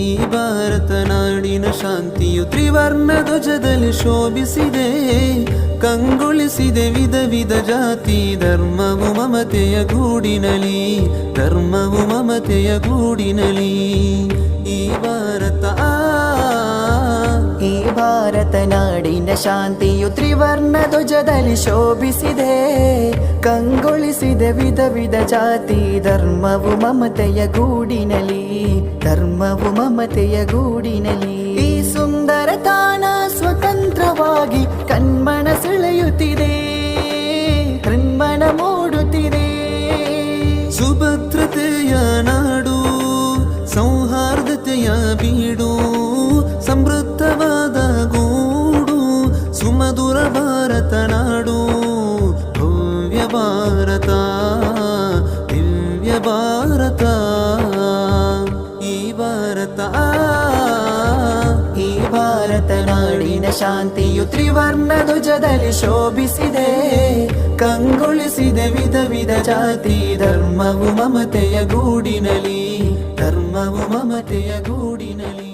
ಈ ಭಾರತ ನಾಡಿನ ಶಾಂತಿಯು ತ್ರಿವರ್ಣ ಧ್ವಜದಲ್ಲಿ ಶೋಭಿಸಿದೆ, ಕಂಗೊಳಿಸಿದೆ ವಿಧ ವಿಧ ಜಾತಿ ಧರ್ಮವು ಮಮತೆಯ ಗೂಡಿನಲಿ, ಧರ್ಮವು ಮಮತೆಯ ಗೂಡಿನಲಿ. ಈ ಭಾರತ ನಾಡಿನ ಶಾಂತಿಯು ತ್ರಿವರ್ಣ ಧ್ವಜದಲ್ಲಿ ಶೋಭಿಸಿದೆ, ಕಂಗೊಳಿಸಿದೆ ವಿಧ ವಿಧ ಜಾತಿ ಧರ್ಮವು ಮಮತೆಯ ಗೂಡಿನಲಿ, ಧರ್ಮವು ಮಮತೆಯ ಗೂಡಿನಲಿ. ಈ ಸುಂದರ ತಾಣ ಸ್ವತಂತ್ರವಾಗಿ ಕಣ್ಮನ ಸೆಳೆಯುತ್ತಿದೆ, ಕಣ್ಮನ ಮೂಡುತ್ತಿದೆ. ಸುಭದ್ರತೆಯ ನಾಡು, ಸೌಹಾರ್ದತೆಯ ಬೀಡು, ಸಮೃದ್ಧವಾದ ಗೂಡು, ಸುಮಧುರ ಭಾರತ ನಾಡು, ಭವ್ಯ ಭಾರತ, ದಿವ್ಯ ಭಾರತ. ಈ ಭಾರತ ನಾಡಿನ ಶಾಂತಿಯು ತ್ರಿವರ್ಣ ಧ್ವಜದಲ್ಲಿ ಶೋಭಿಸಿದೆ, ಕಂಗೊಳಿಸಿದೆ ವಿಧ ವಿಧ ಜಾತಿ ಧರ್ಮವು ಮಮತೆಯ ಗೂಡಿನಲಿ, ಧರ್ಮವು ಮಮತೆಯ ಗೂಡಿನಲಿ.